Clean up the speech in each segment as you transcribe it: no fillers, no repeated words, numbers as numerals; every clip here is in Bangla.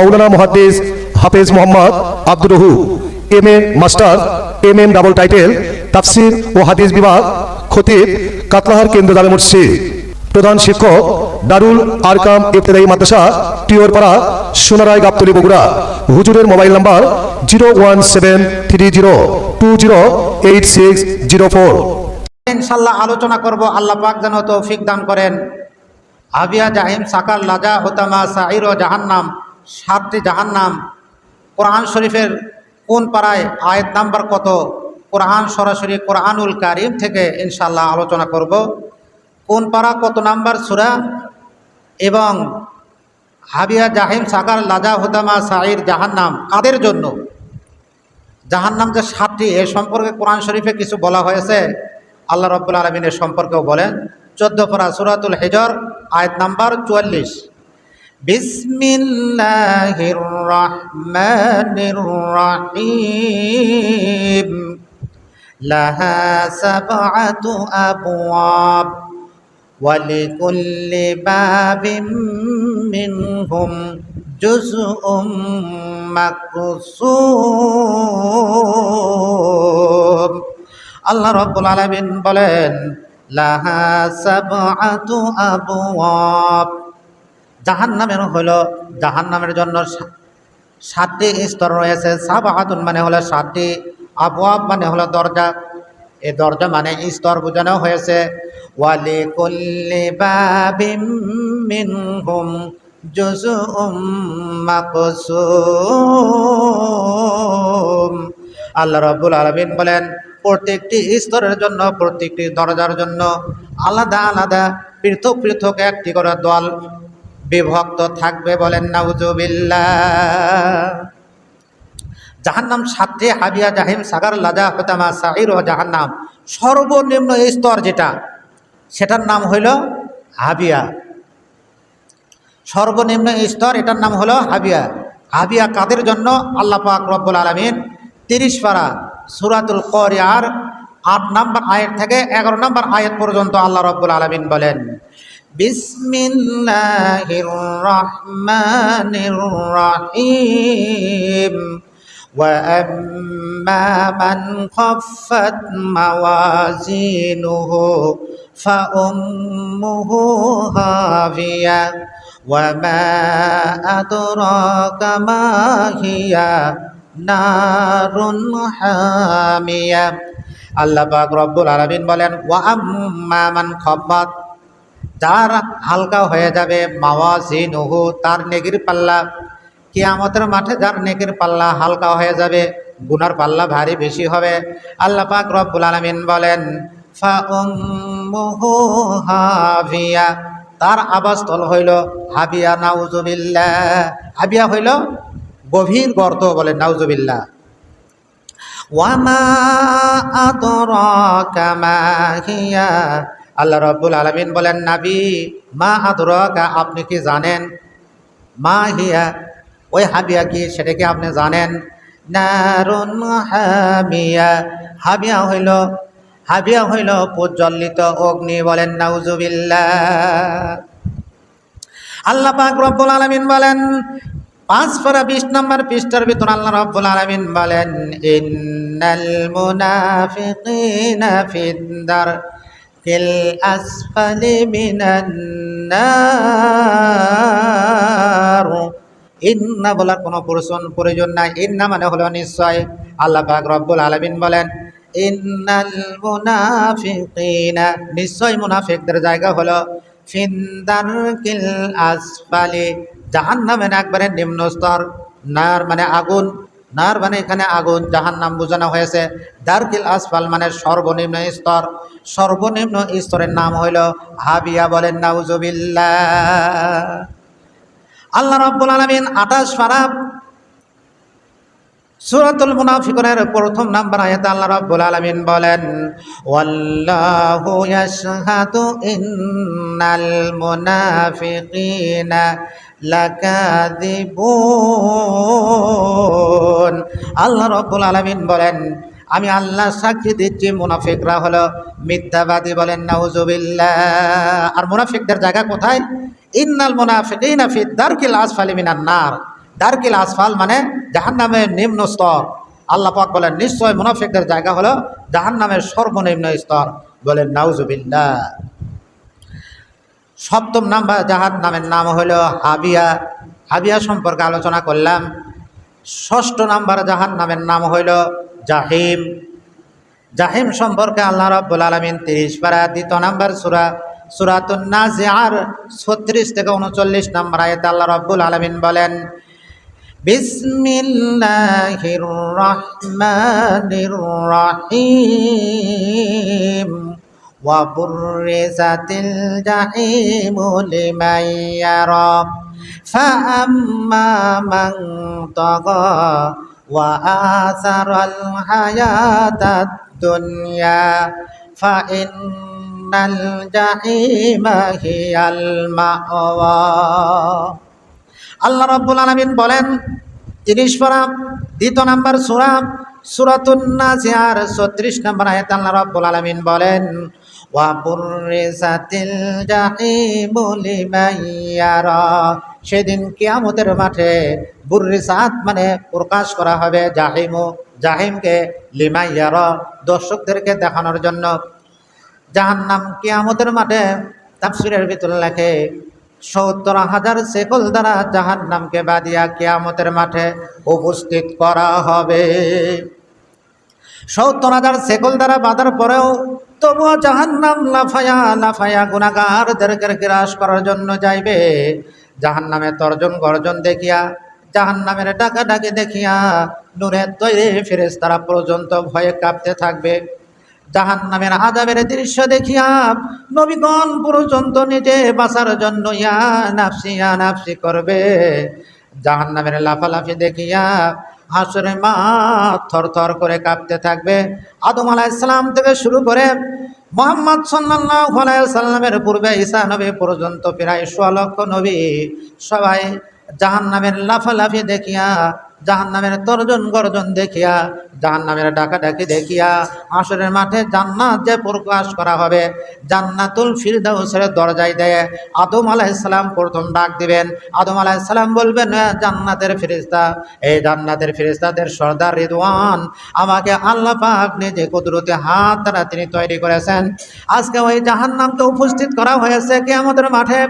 মাওলানা মুহাদ্দিস Hafez Mohammad Abdur রহু M A master MM double title তাফসির ও হাদিস বিভাগ খতিব কাতলাহার কেন্দ্র জামে মসজিদ প্রধান শিক্ষক দারুল আরকাম ইবতেদায়ী মাদ্রাসা টিওরপাড়া সোনারায় গাবতলী বগুড়া হুজুরের মোবাইল নাম্বার 01730208604 ইনশাআল্লাহ আলোচনা করব। আল্লাহ পাক যেন তৌফিক দান করেন। হাবিয়া জাহিম সাকার লাজা হোতামা সাইর ও জাহান্নাম, 7টি জাহান্নাম কোরআন শরীফের কোন পারায়, আয়াত নাম্বার কত, কোরআন সরাসরি কোরআনুল কারীম থেকে ইনশাআল্লাহ আলোচনা করব। কোন পারা কত নাম্বার সূরা এবং হাবিয়া জাহিম সাকার লাজা হোতামা সাইর জাহান্নাম কাদের জন্য, জাহান্নাম যে 7টি এ সম্পর্কে কোরআন শরীফে কিছু বলা হয়েছে। আল্লাহ রাব্বুল আলামিনের সম্পর্কেও বলেন। 14 পারা সূরাতুল হিজর আয়াত নাম্বার 44। বিসমিল্লাহির রহমানির রহিম লাহা সাবআতু আবওয়াব ওয়া লিকুল্লি বাবিম মিনহুম জুজউম মাকসুম। আল্লাহ রাব্বুল আলামিন বলেন লাহা সাবআতু আবওয়াব, জাহান্নামের জন্য 7টি স্তর রয়েছে। সাবআতুন মানে হলো 7টি, আবওয়াব মানে হলো দরজা। এই দরজা মানে স্তর বোঝানো হয়েছে। ওয়ালিকুল্লি বাবিম মিনহুম জুজউম মাকসুম। আল্লাহ রাব্বুল আলামিন বলেন প্রত্যেকটি স্তরের জন্য, প্রত্যেকটি দরজার জন্য আলাদা আলাদা পৃথক পৃথক একটি করে দল বিভক্ত থাকবে। বলেন নাউজুবিল্লাহ। জাহান্নাম 7টি, হাবিয়া জাহিম সাগার লাজা হোতামা সাইর ও জাহান্নাম। সর্বনিম্ন স্তর যেটা, সেটার নাম হইল হাবিয়া। সর্বনিম্ন স্তর, এটার নাম হলো হাবিয়া। হাবিয়া কাদের জন্য? আল্লাহ পাক রব্বুল আলামিন 30 পারা সূরাতুল কারিয়ার 8 নম্বর আয়াত থেকে 11 নম্বর আয়াত পর্যন্ত আল্লাহ রাব্বুল আলামিন বলেন বিসমিল্লাহির রহমানির রহিম ওয়া আম্মা মান খাফফাত মাওয়াজিনুহু ফাউম্মুহু হাবিয়া ওয়া মা আদরাকা মা হিয়া নারুন হামিয়া। আল্লাহ পাক রব্বুল আলামিন বলেন ওয়া আম্মা মান খাফফাত, যার হালকা হয়ে যাবে, মাওয়াজিনুহু তার নেকির পাল্লা, কিয়ামতের মাঠে যার নেকির পাল্লা হালকা হয়ে যাবে, গুনার পাল্লা ভারী বেশি হবে। আল্লাহ পাক রব্বুল আলামিন বলেন ফা উম্মুহু হাবিয়া, তার আবাসস্থল হইল হাবিয়া। নাউজুবিল্লাহ। হাবিয়া হইল গভীর গর্ত। বলেন নাউজুবিল্লাহ। ওয়ামা আদরাকা মা হিয়া, আল্লাহ রাব্বুল আলামিন বলেন নবী মা আদরাকা, আপনি কি জানেন? মা হিয়া, ওই হাবিয়া কি, সেটা কি আপনি জানেন? নারুন হামিয়া, হাবিয়া হইল প্রজ্বলিত অগ্নি। বলেন নাউজুবিল্লাহ। আল্লাহ পাক রব্বুল আলামিন বলেন 5 পারা 20 নম্বর পৃষ্ঠার ভিতর আল্লাহ রাব্বুল আলামিন বলেন ইন্নাল মুনাফিকিনা ফিদ-দারকিল আসফালি মিনান নার। ইন্না বলার কোনো প্রয়োজন নাই, ইন্না মানে হলো নিশ্চয়। আল্লাহ পাক রব্বুল আলামিন বলেন ইন্নাল মুনাফিকিনা, নিশ্চয় মুনাফিকদের জায়গা হলো ফিদ-দারকিল আসফালি, জাহান্নামের একবারে নিম্ন স্তর। নার মানে আগুন, নার মানে এখানে আগুন, জাহান্নাম বোঝানো হয়েছে। দারকিল আসফাল মানে সর্বনিম্ন স্তর। সর্বনিম্ন স্তরের নাম হইল হাবিয়া। বলেন নাউজুবিল্লাহ। আল্লাহ রাব্বুল আলামিন 28 পারা সূরাতুল মুনাফিকুনের 1 নম্বর আয়াতে আল্লাহ রাব্বুল আলামিন বলেন ওয়াল্লাহু ইয়াশহাদু ইন্নাল মুনাফিকিনা লাকাযিবুন। আল্লাহ রাব্বুল আলামিন বলেন আমি আল্লাহ সাক্ষী দিচ্ছি মুনাফিকরা হলো মিথ্যাবাদী। বলেন নাউজুবিল্লাহ। আর মুনাফিকদের জায়গা কোথায়? ইন্নাল মুনাফিকিনা ফিদ-দারকিল আসফালি মিনান নার, দারকিল আসফাল মানে জাহান্নামের নিম্ন স্তর। আল্লাহ পাক বলেন নিশ্চয় মুনাফিকদের জায়গা হলো জাহান্নামের সর্বনিম্ন স্তর। বলেন নাউজুবিল্লাহ। সপ্তম নাম্বার জাহান্নামের নাম হলো হাবিয়া। হাবিয়া সম্পর্কে আলোচনা করলাম। ষষ্ঠ নাম্বার জাহান্নামের নাম হইল জাহিম। জাহিম সম্পর্কে আল্লাহ রাব্বুল আলামিন 30 পারা 2 নাম্বার সূরা সূরাতুন নাজিআর 36 থেকে 39 নাম্বার আয়াতে আল্লাহ রাব্বুল আলামিন বলেন বিসমিল্লাহির রহমানির রহিম ওয়া বুররিজাতিল জাহিমু লিমান ইয়ারা ফাআম্মা মান তাগা ওয়া আসারাল হায়াতাদ দুনিয়া ফাইন্নাল জাহিমা হিয়াল মাওয়া। আল্লাহ রাব্বুল আলামিন বলেন 30 পারা 2 নাম্বার সূরা সূরাতুন নাজিআর 36 নাম্বার আয়াতে আল্লাহ রাব্বুল আলামিন বলেন ওয়া বুররিজাতিল জাহিমু লিমান ইয়ারা। সেদিন কিয়ামতের মাঠে বুররিজাত মানে প্রকাশ করা হবে জাহিমু, জাহিমকে লিমান ইয়ারা দর্শকদেরকে দেখানোর জন্য। জাহান্নাম কিয়ামতের মাঠে তাফসীরের ভিতরে লেখে 70,000 শেকল দ্বারা জাহান্নামকে বাঁধিয়া কিয়ামতের মাঠে উপস্থিত করা হবে। 70,000 শেকল দ্বারা বাঁধার পরেও তবুও জাহান্নাম লাফায়া লাফায়া গুনাহগারদেরকে গ্রাস করার জন্য যাইবে। জাহান্নামের তর্জন গর্জন দেখিয়া, জাহান্নামের ডাকাডাকি দেখিয়া নূরের তৈরি ফেরেশতারা পর্যন্ত ভয়ে কাঁপতে থাকবে। জাহান্নামের আযাবের দৃশ্য দেখিয়া নবীগণ পর্যন্ত নিজে বাঁচার জন্য ইয়া নাফসি করবে। জাহান্নামের লাফালাফি দেখিয়া হাসরের মাঠ থরথর করে কাঁপতে থাকবে। আদম আলাইহিস সালাম থেকে শুরু করে মুহাম্মদ সাল্লাল্লাহু আলাইহি সাল্লামের পূর্বে ঈসা নবী পর্যন্ত প্রায় 100 লক্ষ নবী সবাই জাহান্নামের লাফালাফি দেখিয়া, জাহান্নামের তর্জন গর্জন দেখিয়া, জাহান্নামের ডাকাডাকি দেখিয়া হাসরের মাঠে জান্নাত যে প্রকাশ করা হবে, জান্নাতুল ফিরদাউসের দরজায় দেয় আদম আলাইহিস সালাম প্রথম ডাক দিবেন। আদম আলাইহিস সালাম বলবেন জান্নাতের ফেরেশতা, এই জান্নাতের ফেরেশতাদের সর্দার রিদওয়ান আমাকে আল্লাহ পাক নিজে কুদরতে হাত দ্বারা তিনি তৈরি করেছেন। আজকে ওই জাহান্নামকে উপস্থিত করা হয়েছে কিয়ামতের মাঠে।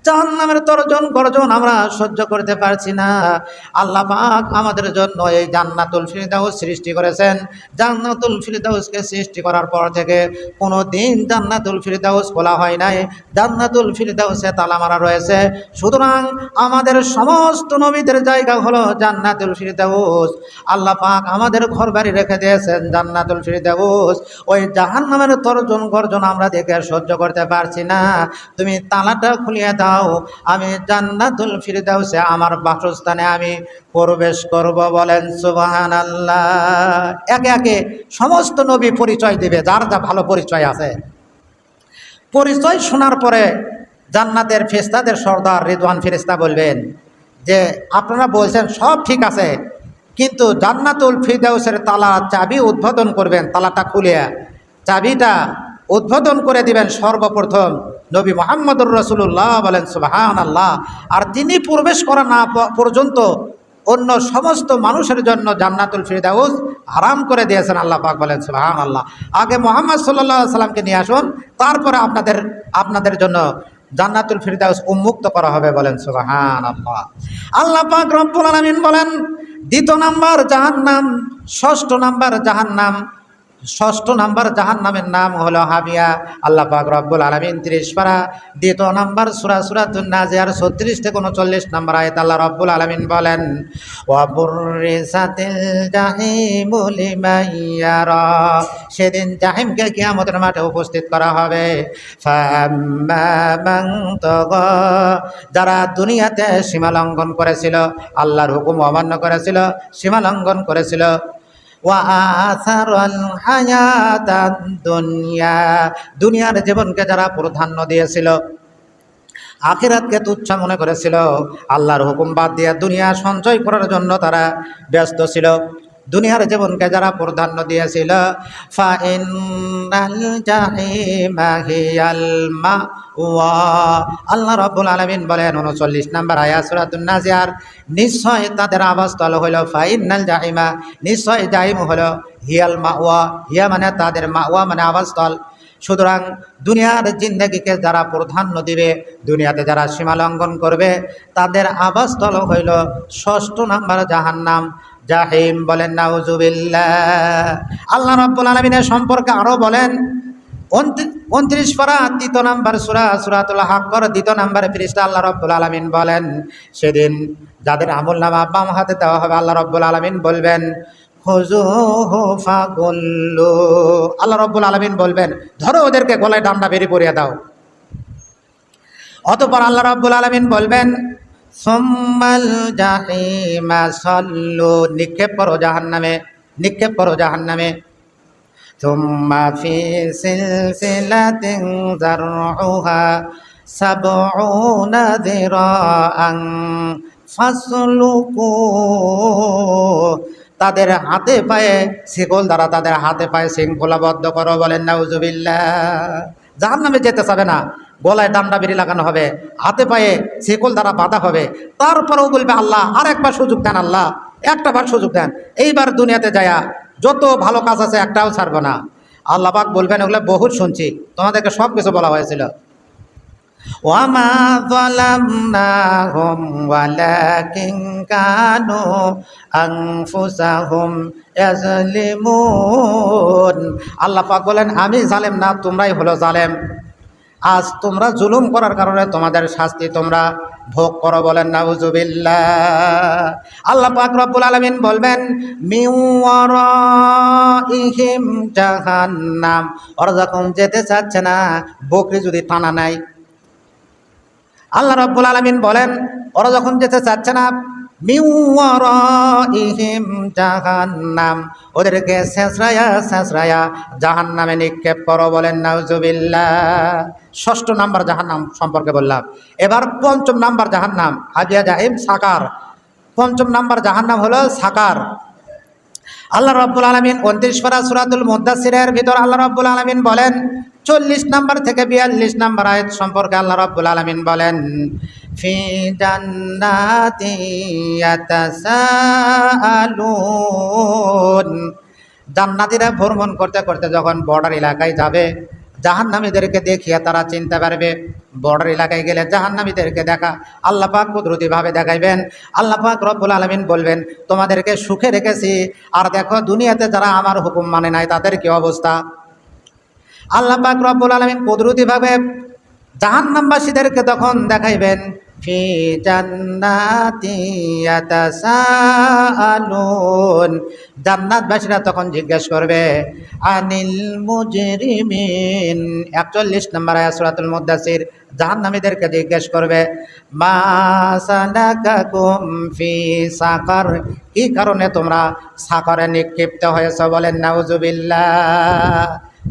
জাহান্নামের তর্জন গর্জন আমরা সহ্য করতে পারছি না। আল্লাহ পাক আমাদের জন্য এই জান্নাতুল ফিরদাউস সৃষ্টি করেছেন। জান্নাতুল ফিরদাউসকে সৃষ্টি করার পর থেকে কোনো দিন জান্নাতুল ফিরদাউস খোলা হয় নাই, জান্নাতুল ফিরদাউসে তালা মারা রয়েছে। সুতরাং আমাদের সমস্ত নবীদের জায়গা হলো জান্নাতুল ফিরদাউস। আল্লাহ পাক আমাদের ঘর বাড়ি রেখে দিয়েছেন জান্নাতুল ফিরদাউস। ওই জাহান্নামের তর্জন গর্জন আমরা দেখে সহ্য করতে পারছি না। তুমি তালাটা খুলিয়ে দাও, আমি জান্নাতুল ফিরদাউসে আমার বাসস্থানে আমি প্রবেশ করব। বলেন সুবহানাল্লাহ। একে একে সমস্ত নবী পরিচয় দিবে, যার যা ভালো পরিচয় আছে। পরিচয় শোনার পরে জান্নাতের ফেরেশতাদের সর্দার রিদওয়ান ফেরেশতা বলবেন যে আপনারা বলছেন সব ঠিক আছে, কিন্তু জান্নাতুল ফিরদাউসের তালা চাবি উদ্বোধন করবেন, তালাটা খুলে চাবিটা উদ্বোধন করে দিবেন সর্বপ্রথম নবী মুহাম্মদুর রাসূলুল্লাহ। বলেন সুবহানাল্লাহ। আর তিনি প্রবেশ করা না পর্যন্ত অন্য সমস্ত মানুষের জন্য জান্নাতুল ফিরদাউস হারাম করে দিয়েছেন আল্লাহ পাক। বলেন সুবহানাল্লাহ। আগে মুহাম্মদ সাল্লাল্লাহু আলাইহি সাল্লামকে নিয়ে আসুন, তারপরে আপনাদের জন্য জান্নাতুল ফিরদাউস উন্মুক্ত করা হবে। বলেন সুবহানাল্লাহ। আল্লাহ পাক রব্বুল আলামিন বলেন 2 নাম্বার জাহান্নাম, 6 নাম্বার জাহান্নাম। 6 নাম্বার জাহান্নামের নাম হলো হাবিয়া। আল্লাহ পাক রব্বুল আলামিন 30 পারা 2 নাম্বার সূরা সূরাতুন নাজিআর 36 থেকে 39 নাম্বার আয়াত আল্লাহ রব্বুল আলামিন বলেন ওয়া বুররিজাতিল জাহিমু লিমান ইয়ারা। সেদিন জাহিমকে কিয়ামতের মাঠে উপস্থিত করা হবে। ফাম্মা মান তাগা, যারা দুনিয়াতে সীমা লঙ্ঘন করেছিল, আল্লাহর হুকুম অমান্য করেছিল, সীমা লঙ্ঘন করেছিল, ওয়া আসারাল হায়াতাদ দুনিয়া, দুনিয়ার জীবনকে যারা প্রাধান্য দিয়েছিল, আখিরাতকে তুচ্ছ মনে করেছিল, আল্লাহর হুকুম বাদ দিয়ে দুনিয়া সঞ্চয় করার জন্য তারা ব্যস্ত ছিল। দুনিয়ার জীবনকে যারা প্রাধান্য দিয়েছিল, ফাইনাল জাহিমা হিয়াল মাওয়া। আল্লাহ রাব্বুল আলামিন বলেন 39 নম্বর আয়াত সূরাতুন নাজিয়ার, নিশ্চয় তাদের আবাসস্থল হলো ফাইনাল জাহিমা, নিশ্চয় জাহিম হলো হিয়াল মাওয়া, হিয়া মানে তাদের, মাওয়া মানে আবাসস্থল। সুতরাং দুনিয়ার জিন্দগিকে যারা প্রাধান্য দিবে, দুনিয়াতে যারা সীমা লঙ্ঘন করবে, তাদের আবাসস্থল হইল 6 নম্বর জাহান্নাম, জাহিম। বলেন নাউজুবিল্লাহ। আল্লাহ রাব্বুল আলামিনের সম্পর্কে আরো বলেন 29 পারা 3 নম্বর সূরা, সূরাতুল হাক্কর 2 নম্বর পৃষ্ঠা আল্লাহ রাব্বুল আলামিন বলেন, সেদিন যাদের আমলনামা বাম হাতে দেওয়া হবে, আল্লাহ রাব্বুল আলামিন বলবেন খুযুহু ফাগুল্লু। আল্লাহ রাব্বুল আলামিন বলবেন, ধরো ওদেরকে গলায় ডান্ডা বেরি পরিয়ে দাও। অতঃপর আল্লাহ রাব্বুল আলামিন বলবেন সুম্মাল জাহিমা সাল্লু, নিক্ষেপ করো জাহান্নামে, নিক্ষেপ করো জাহান্নামে। সুম্মা ফি সিলসিলাতিন যারউহা সাবউনা যিরাআন ফাসলুকু। তাদের হাতে পায়ে শিকল দ্বারা তাদের হাতে পায়ে শৃঙ্খলাবদ্ধ করো। বলেন নাউজুবিল্লাহ। জাহান্নামে যেতে চাবে না, গলায় ডান্ডা বেরি লাগানো হবে, হাতে পায়ে শিকল দ্বারা বাঁধা হবে। তারপরেও বলবে আল্লাহ আর একবার সুযোগ দেন, আল্লাহ একটা বার সুযোগ দেন, এইবার দুনিয়াতে যায়া যত ভালো কাজ আছে একটাও ছাড়বো না। আল্লাহ পাক বলবেন, ওগুলো বহুত শুনছি, তোমাদেরকে সব কিছু বলা হয়েছিল। ওয়ামা যালামনাহুম ওয়ালাকিন কানু আনফুসাহুম ইয়াজলিমুন। আল্লাহ পাক বলেন, আমি জালেম না, তোমরাই হলো জালেম। আজ তোমরা জুলুম করার কারণে তোমাদের শাস্তি তোমরা ভোগ করো। বলেন নাউজুবিল্লাহ। আল্লাহ পাক রব্বুল আলামিন বলবেন মিন ওয়ারাইহিম জাহান্নাম। ওরা যখন যেতে চাচ্ছে না, বকরি যদি টানা নাই, আল্লাহ রাব্বুল আলামিন বলেন ওরা যখন যেতে চাচ্ছে না, মিন ওয়ারাইহিম জাহান্নাম, ওদেরকে ছেঁচড়ায়া ছেঁচড়ায়া জাহান্নামে নিক্ষেপ করো। বলেন নাউজুবিল্লাহ। 6 নম্বর জাহান্নাম সম্পর্কে বললাম। এবার 5ম নম্বর জাহান্নাম, হাবিয়া জাহিম সাকার। 5ম নম্বর জাহান্নাম হলো সাকার। আল্লাহ রাব্বুল আলামিন 29 পারা সূরাতুল মুদ্দাসসিরের ভিতর আল্লাহ রাব্বুল আলামিন বলেন 40 নম্বর থেকে 42 নম্বর আয়াত সম্পর্কে আল্লাহ রাব্বুল আলামিন বলেন ফি জান্নাতি ইয়াতাসাআলুন। জান্নাতীরা ভ্রমণ করতে করতে যখন বর্ডার এলাকায় যাবে, জাহান্নামীদেরকে দেখিয়ে তারা চিনতে পারবে। বর্ডার এলাকায় গেলে জাহান্নামীদেরকে দেখা আল্লাহ পাক কুদরতিভাবে দেখাইবেন। আল্লাহ পাক রব্বুল আলামিন বলবেন, তোমাদেরকে সুখে রেখেছি, আর দেখো দুনিয়াতে যারা আমার হুকুম মানে নাই তাদের কি অবস্থা। আল্লাহ পাক রব্বুল আলামিন কুদরতিভাবে জাহান্নামবাসীদেরকে তখন দেখাইবেন ফি জান্নাতি ইয়াতাসাআলুন। জান্নাতবাসীরা তখন জিজ্ঞেস করবে আনিল মুজরিমিন। 41 নম্বর আয়াত সূরাতুল মুদ্দাসসির জাহান্নামীদেরকে জিজ্ঞেস করবে মা সালাকাকুম ফি সাকার, কি কারণে তোমরা সাকারে নিক্ষিপ্ত হয়েছো। বলেন নাউজুবিল্লাহ।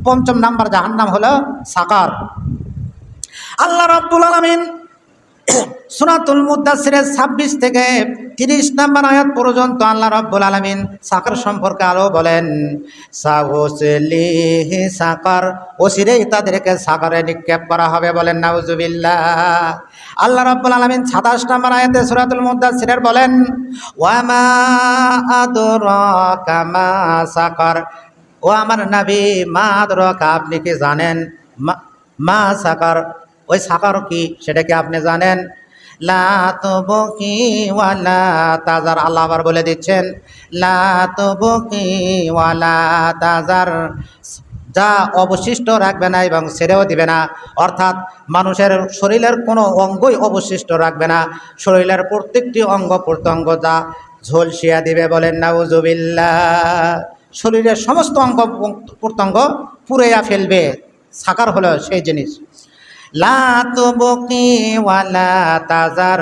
5ম নম্বর জাহান্নাম হলো সাকার। আল্লাহ রাব্বুল আলামিন সূরাতুল মুদ্দাসসিরের 26 থেকে 30 নম্বর আয়াত পর্যন্ত আল্লাহ রাব্বুল আলামিন সাকার সম্পর্কে আরো বলেন সাউসলিহি সাকার, ওসিরেই তাদেরকে সাকারে নিক্ষেপ করা হবে। বলেন নাউজুবিল্লাহ। আল্লাহ রাব্বুল আলামিন 27 নম্বর আয়াতে সূরাতুল মুদ্দাসসিরের বলেন ওয়ামা আদরাকা মা সাকার। ও আমার নবী, মা আদরাকা, আপনি কি জানেন মা সাকার, ওই সাকার কি সেটা কি আপনি জানেন। লা তুবকি ওয়ালা তাজার। আল্লাহ আবার বলে দিচ্ছেন লা তুবকি ওয়ালা তাজার, যা অবশিষ্ট রাখবে না এবং ছেড়েও দিবে না। অর্থাৎ মানুষের শরীরের কোনো অঙ্গই অবশিষ্ট রাখবে না, শরীরের প্রত্যেকটি অঙ্গ প্রত্যঙ্গ যা ঝলসিয়া দিবে। বলেন নাউজুবিল্লাহ। শরীরের সমস্ত অঙ্গ প্রত্যঙ্গ পুড়াইয়া ফেলবে। সাকার হলো সেই জিনিস। লা তুবকি ওয়ালা তাজার,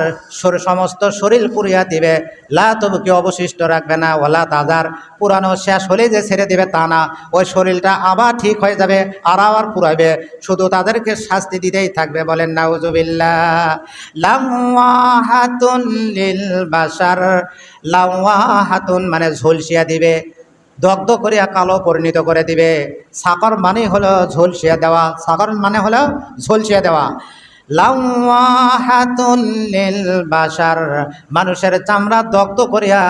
সমস্ত শরীর পুড়িয়া দিবে। লা তুবকি অবশিষ্ট রাখবে না, ওয়ালা তাজার পুরানো শেষ হলে যে ছেড়ে দিবে তা না, ওই শরীরটা আবার ঠিক হয়ে যাবে আর আবার পুরাইবে, শুধু তাদেরকে শাস্তি দিতেই থাকবে। বলেন নাউজুবিল্লাহ। লাওয়াহাতুন লিল বাশার, লাওয়াহাতুন মানে ঝলসিয়া দিবে, দগ্ধ করিয়া কালো পরিণত করে দিবে। সাকর মানে হলো ঝলসিয়া দেওয়া, সাকর মানে হলো ঝলসিয়া দেওয়া। লাওয়াহাতুন লিল বাশার, মানুষের চামড়া দগ্ধ করিয়া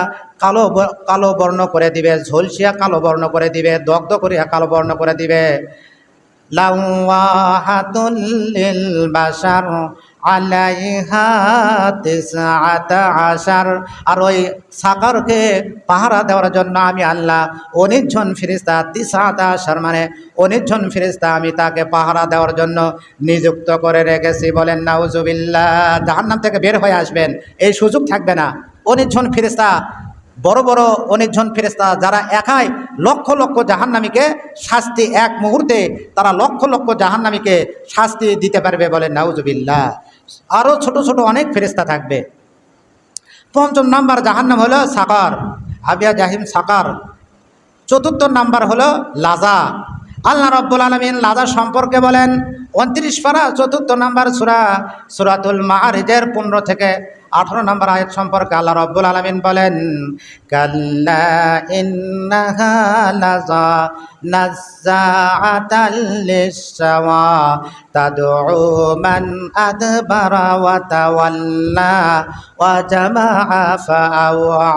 কালো বর্ণ করে দিবে, ঝলসিয়া কালো বর্ণ করে দিবে, দগ্ধ করিয়া কালো বর্ণ করে দিবে। লাওয়াহাতুন লিল বাশার আলাইহা তিসআতা আশার, আর ওই সাকরকে পাহারা দেওয়ার জন্য আমি আল্লাহ 19 জন ফেরেশতা, তিসআতা আশার মানে 19 জন ফেরেশতা আমি তাকে পাহারা দেওয়ার জন্য নিযুক্ত করে রেখেছি। বলেন নাউজুবিল্লাহ। জাহান্নাম থেকে বের হয়ে আসবেন এই সুযোগ থাকবে না। 19 জন ফেরেশতা, বড় বড় 19 জন ফেরেশতা, যারা একাই লক্ষ লক্ষ জাহান্নামীকে শাস্তি, এক মুহূর্তে তারা লক্ষ লক্ষ জাহান্নামীকে শাস্তি দিতে পারবে। বলেন নাউজুবিল্লাহ। আরও ছোট ছোট অনেক ফেরেশতা থাকবে। 5ম নাম্বার জাহান্নাম হলো সাকার, হাবিয়া জাহিম সাকার। 4র্থ নাম্বার হলো লাজা। আল্লাহ রাব্বুল আলামিন লাজা সম্পর্কে বলেন 29 পারা 4র্থ নাম্বার সূরা, সূরাতুল মাআরিজের 15 থেকে 18 নম্বর আয়াত সম্পর্কে আল্লাহ রাব্বুল আলামিন বলেন, কাল্লা ইন্নাহা লাযা নাযাআতাল লিশাওয়া তাদউ মান আদবারা ওয়া তাওয়াল্লা ওয়া জামাআ ফাআওয়া।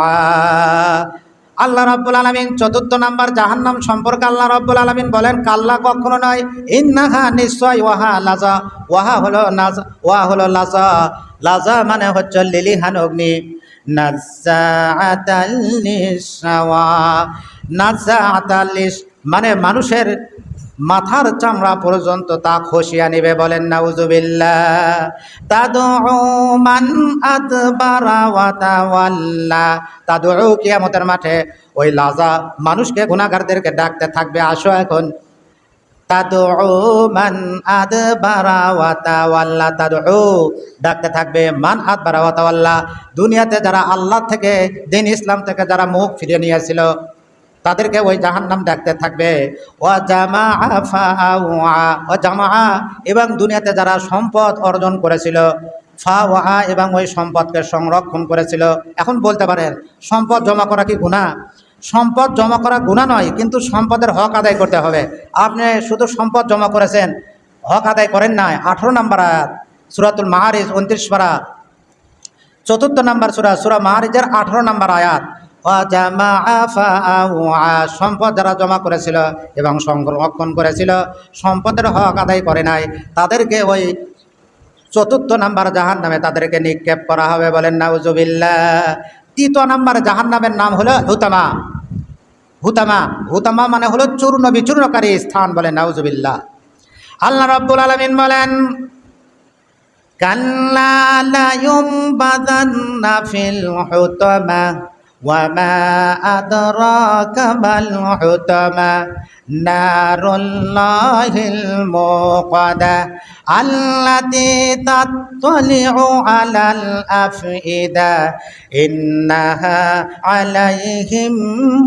আল্লাহ রাব্বুল আলামিন 4র্থ নাম্বার জাহান্নাম সম্পর্কে আল্লাহ রাব্বুল আলামিন বলেন, কাল্লা কখনো নয়, ইন্নাহা নিশ্চয়, ওয়াহা লাজা, ওয়াহা হলো নাজা, ওয়া হলো লাজা। লাজা মানে হচ্ছে লিলিহান অগ্নি। নাযাআতাল লিশাওয়া, নাযাআতাল লিশ মানে মানুষের মাথার চামড়া পর্যন্ত তা খসিয়া নিবে। বলেন নাউজুবিল্লাহ। তাদউ মান আদবারা ওয়া তাওয়াল্লা, তাদউ কিয়ামতের মাঠে ওই লাজা মানুষকে, গুনাহগারদেরকে ডাকতে থাকবে, আসো এখন। তাদউ মান আদবারা ওয়া তাওয়াল্লা, তাদউ ডাকতে থাকবে মান আদবারা ওয়া তাওয়াল্লা, দুনিয়াতে যারা আল্লাহ থেকে, দিন ইসলাম থেকে যারা মুখ ফিরিয়ে নিয়েছিল তাদেরকে ওই জাহান্নাম ডাকতে থাকবে। ওয়া জামাআ ফাআওয়া, ওয়া জামাআ এবং দুনিয়াতে যারা সম্পদ অর্জন করেছিল, ফাওয়া এবং ওই সম্পদকে সংরক্ষণ করেছিল। এখন বলতে পারেন সম্পদ জমা করা কি গুনাহ? সম্পদ জমা করা গুনাহ নয়, কিন্তু সম্পদের হক আদায় করতে হবে। আপনি শুধু সম্পদ জমা করেছেন, হক আদায় করেন নাই। 18 নম্বর আয়াত সূরাতুল মাআরিজ 29 পারা 4র্থ নম্বর সূরা, সূরা মাআরিজের 18 নম্বর আয়াত। সম্পদ যারা জমা করেছিল এবং সংরক্ষণ করেছিল, সম্পদের হক আদায় করে নাই, তাদেরকে ওই 4র্থ নাম্বার জাহান্নামে তাদেরকে নিক্ষেপ করা হবে। বলেন নাউজুবিল্লাহ। 3য় নাম্বার জাহান্নামের নাম হলো হুতামা। হুতামা, হুতামা মানে হলো চূর্ণ বিচূর্ণকারী স্থান। বলেন নাউজুবিল্লাহ। আল্লাহ রাব্বুল আলামিন বলেন, কাল্লা লা ইউমবাযান্না ফিল হুতামা ওয়া মা আদরাকা মাল হুতামা নারুল্লাহিল মুকাদা আল্লাতী তাত্তালিউ আলাল আফইদা ইন্নাহা আলাইহিম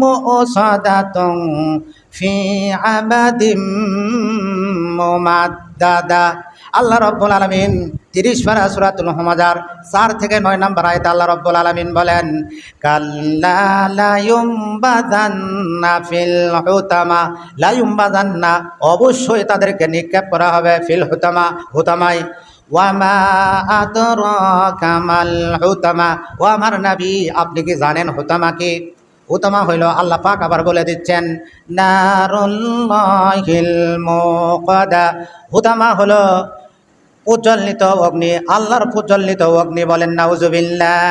মুসাদাতুন ফি আমাদিম মুমাদ্দাদা। আল্লাহ রাব্বুল আলামিন 30 পারা সূরাতুল হুমাজার 4 থেকে 9 নম্বর আয়াতে আল্লাহ রাব্বুল আলামিন বলেন, কাল্লা লা ইউমবাযান্না ফিল হুতামা, লা ইউমবাযান্না অবশ্যই তাদেরকে নিক্ষেপ করা হবে, ফিল হুতামা, হুতামায়। ওয়া মা আদরাকা মাল হুতামা, ও আমার নবী আপনি কি জানেন হুতামা কি? হুতামা হইল, আল্লাহ পাক আবার বলে দিচ্ছেন, নারুল্লাহিল মুকাদা। হুতামা হলো প্রজ্বলিত অগ্নি, আল্লাহর প্রজ্বলিত অগ্নি। বলেন নাউজুবিল্লাহ।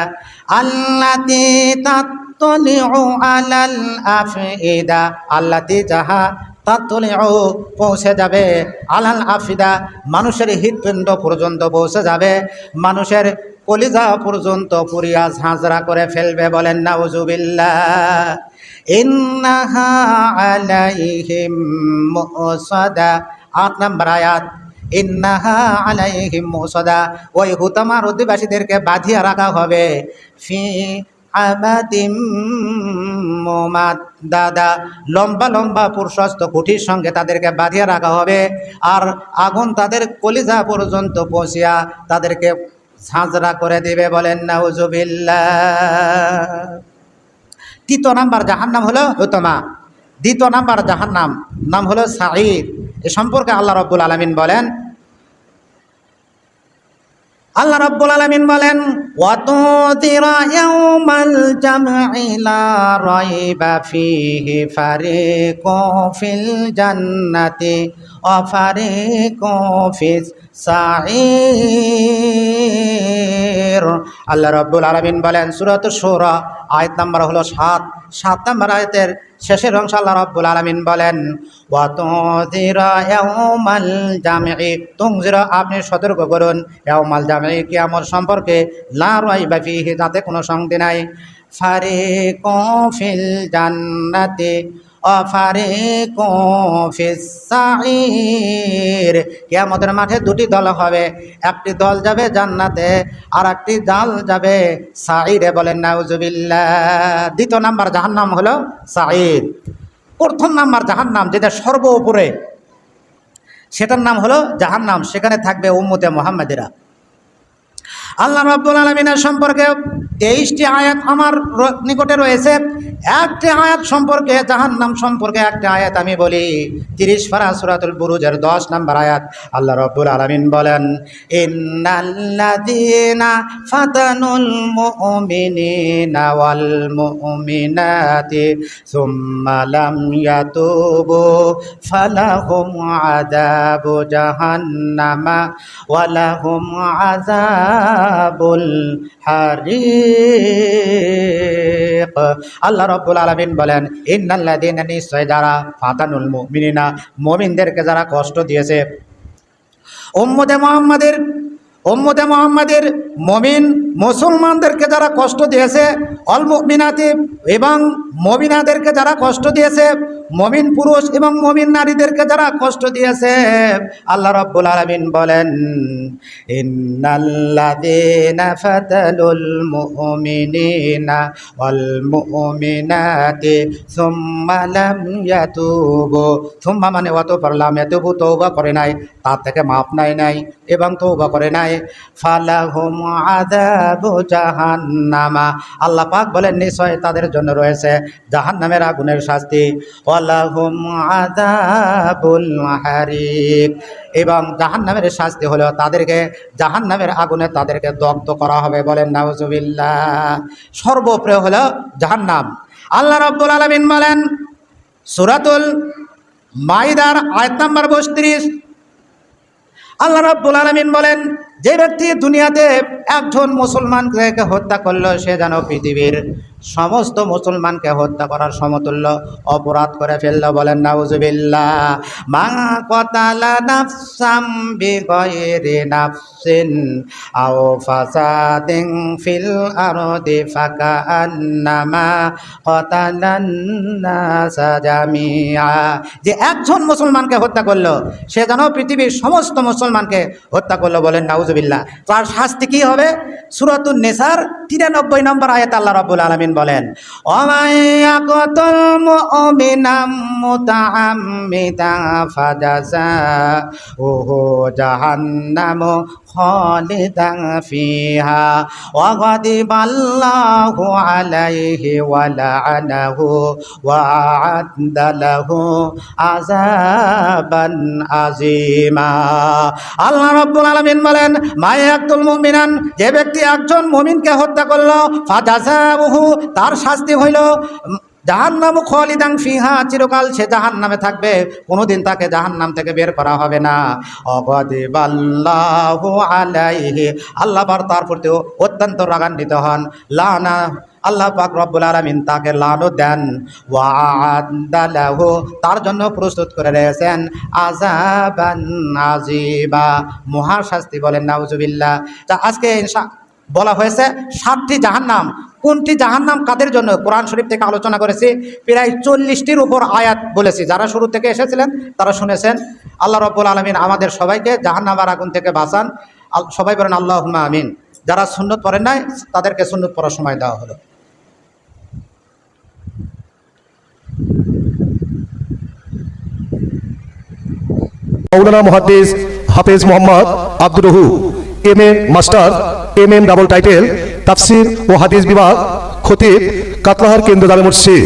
আল্লাতী তাত্তালিউ আলাল আফইদা, আল্লাতী যাহা, তাত্তালিউ পৌঁছে যাবে, আলাল আফিদা মানুষের হৃৎপিণ্ড পর্যন্ত পৌঁছে যাবে, মানুষের কলিজা পর্যন্ত পুরিয়া ঝাঁঝরা করে ফেলবে। বলেন নাউজুবিল্লাহ। ইন্নাহা আলাইহিম মুসাদা। 8 নম্বর আয়াত, ইন্নাহা আলাইহিম মুসাদা, ওই হুতামার অধিবাসীদেরকে বাঁধিয়ে রাখা হবে ফি আমাদিম মুমাদ্দাদা, লম্বা লম্বা প্রশস্ত কুঠির সঙ্গে তাদেরকে বাঁধিয়ে রাখা হবে, আর আগুন তাদের কলিজা পর্যন্ত পৌঁছিয়া তাদেরকে ঝাঁঝরা করে দিবে। বলেন নাউজুবিল্লাহ। তৃতীয় নাম্বার জাহান্নাম হলো হুতামা, দ্বিতীয় নাম্বার জাহান্নাম নাম হলো সাঈর। এ সম্পর্কে আল্লাহ রাব্বুল আলামিন বলেন, আল্লাহ রাব্বুল আলামিন বলেন ওয়াতুদিরা ইয়াউমাল জামঈ লা রাইবা ফীহি ফারিকুন ফিল জান্নাতি ওয়া ফারিকুন ফিস সাঈর। আল্লাহ রাব্বুল আলামিন বলেন সূরাতুশ শূরা আয়াত নাম্বার হলো 7 নম্বর আয়াতের শেষের অংশ আল্লাহ রাব্বুল আলামিন বলেন ওয়াতুদিরা ইয়াউমাল জামঈ, তুনজিরা আপনি সতর্ক করুন, ইয়াউমাল জামঈ কিয়ামত সম্পর্কে, লা রাইবা ফীহি যাতে কোনো সন্দেহ নাই, ফারিকুন ফিল জান্নাতি ওয়া ফারিকুন ফিস সাঈর। কিয়ামতের মাঠে দুটি দল হবে, একটি দল যাবে জান্নাতে আর একটি দল যাবে সাঈরে। বলেন নাউজুবিল্লাহ। দ্বিতীয় নাম্বার জাহান্নাম হলো সাঈর। প্রথম নাম্বার জাহান্নাম যেটা সর্ব উপরে, সেটার নাম হলো জাহান্নাম, সেখানে থাকবে উম্মতে মুহাম্মাদিরা। আল্লাহ রাব্বুল আলামিনের সম্পর্কে 23টি আয়াত আমার নিকটে রয়েছে। একটি আয়াত সম্পর্কে, জাহান্নাম সম্পর্কে একটি আয়াত আমি বলি। 30 পারা সূরাতুল বুরুজের 10 নম্বর আয়াত আল্লাহ রাব্বুল আলামিন বলেন ইন্নাল্লাযীনা ফাতানুল মুমিনিনা ওয়াল মুমিনাতি সুম্মা লাম ইয়াতুবু ফালাহুম আযাবু জাহান্নামা ওয়া লাহুম আযাবুল হারিক। আল্লাহ রাব্বুল আলামিন বলেন ইন্নাল্লাযীনা, নিশ্চয় যারা, ফাতানুল মুমিনিনা, মুমিনদেরকে যারা কষ্ট দিয়েছে, উম্মতে মুহাম্মাদের মুমিন মুসলমানদেরকে যারা কষ্ট দিয়েছে, অল মুমিনাতি, এবং মুমিনাদেরকে যারা কষ্ট দিয়েছে, মুমিন পুরুষ এবং মুমিন নারীদেরকে যারা কষ্ট দিয়েছে, আল্লাহ রাব্বুল আলামিন বলেন ইন্নাল্লাযীনা ফাতানুল মুমিনিনা ওয়াল মুমিনাতি সুম্মা লাম ইয়াতুবু, সুম্মা মানে অতঃপর, লাম ইয়াতুবু তওবা করে নাই, তার থেকে মাপ নাই এবং তওবা করে নাই, ফালাহুম আযাবু জাহান্নামা, আল্লাহ পাক বলেন নিশ্চয় তাদের জন্য রয়েছে জাহান্নামের আগুনের শাস্তি, ওয়ালাহুম আযাবুল হারিক, এবং জাহান্নামের শাস্তি হলো তাদেরকে জাহান্নামের আগুনে তাদেরকে দগ্ধ করা হবে। বলেন নাউজুবিল্লাহ। সর্বপ্রিয় হলো জাহান্নাম। আল্লাহ রাব্বুল আলামিন বলেন সূরাতুল মাইদার আয়াত নাম্বার 32, আল্লাহ রাব্বুল আলামিন বলেন যে ব্যক্তি দুনিয়াতে একজন মুসলমানকে হত্যা করলো, সে যেন পৃথিবীর সমস্ত মুসলমানকে হত্যা করার সমতুল্য অপরাধ করে ফেললো। বলেন নাউজুবিল্লাহ। মা কাতালা নাফসাম বিগাইরি নাফসিন আও ফাসাদিন ফিল আরদি ফাকান্নামা কাতালান নাসা জামিআ, যে একজন মুসলমানকে হত্যা করলো, সে যেন পৃথিবীর সমস্ত মুসলমানকে হত্যা করলো। বলেন নাউজুবিল্লাহ। তার শাস্তি কি হবে? সূরাতুন নিসার 93 নম্বর আয়াত আল্লাহ রাব্বুল আলামিন বলেন ওয়ামায়াকুতুল মুমিনাম মুতাআম্মিদান ফাজাযাউহু জাহান্নামু খালিদান ফিহা ওয়া গাদিবাল্লাহু আলাইহি ওয়া লা'নাহু ওয়া আ'আদ্দা লাহু আযাবান আযীমা। আল্লাহ রাব্বুল আলামিন বলেন মায়াকুতুল মুমিনান, যে ব্যক্তি একজন মুমিনকে হত্যা করলো, ফাজাযাউহু, তার শাস্তি হইল জাহান্নাম খালিদান ফিহা, চিরকাল সে জাহান্নামে থাকবে, কোনোদিন তাকে জাহান্নাম থেকে বের করা হবে না। অগাদিবাল্লাহু আলাইহি, আল্লাহ তার প্রতি অত্যন্ত রাগান্বিত হন, লানা, আল্লাহ পাক রব্বুল আলামিন তাকে লানত দেন, ওয়া আ'আদ্দা লাহু, তার জন্য প্রস্তুত করে রয়েছেন আযাবান আযীবা, মহা শাস্তি। বলেন নাউজুবিল্লাহ। তা আজকে বলা হয়েছে 7টি জাহান্নাম, কোনটি জাহান্নাম কাদের জন্য কোরআন শরীফ থেকে আলোচনা করেছি। প্রায় 40টির উপর আয়াত বলেছি। যারা শুরু থেকে এসেছিলেন তারা শুনেছেন। আল্লাহ রাব্বুল আলামিন আমাদের সবাইকে জাহান্নামের আগুন থেকে বাঁচান। সবাই বলেন আল্লাহুম্মা আমিন। যারা সুন্নত পড়েন নাই তাদেরকে সুন্নত পড়ার সময় দেওয়া হলো। মৌলানা মুহাদ্দিস হাফেজ মোহাম্মদ আব্দুর রহু, MA. Master, MM double title, তাফসির ও হাদিস বিভাগ, খতিব, কাতলাহার কেন্দ্র জামে মসজিদ।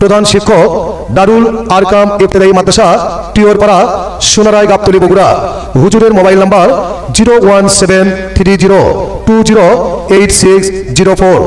প্রধান শিক্ষক, দারুল আরকাম ইবতেদায়ী মাদ্রাসা, টিওরপাড়া, সোনারায় গাবতলী, বগুড়া। হুজুরের মোবাইল নাম্বার 01730208604।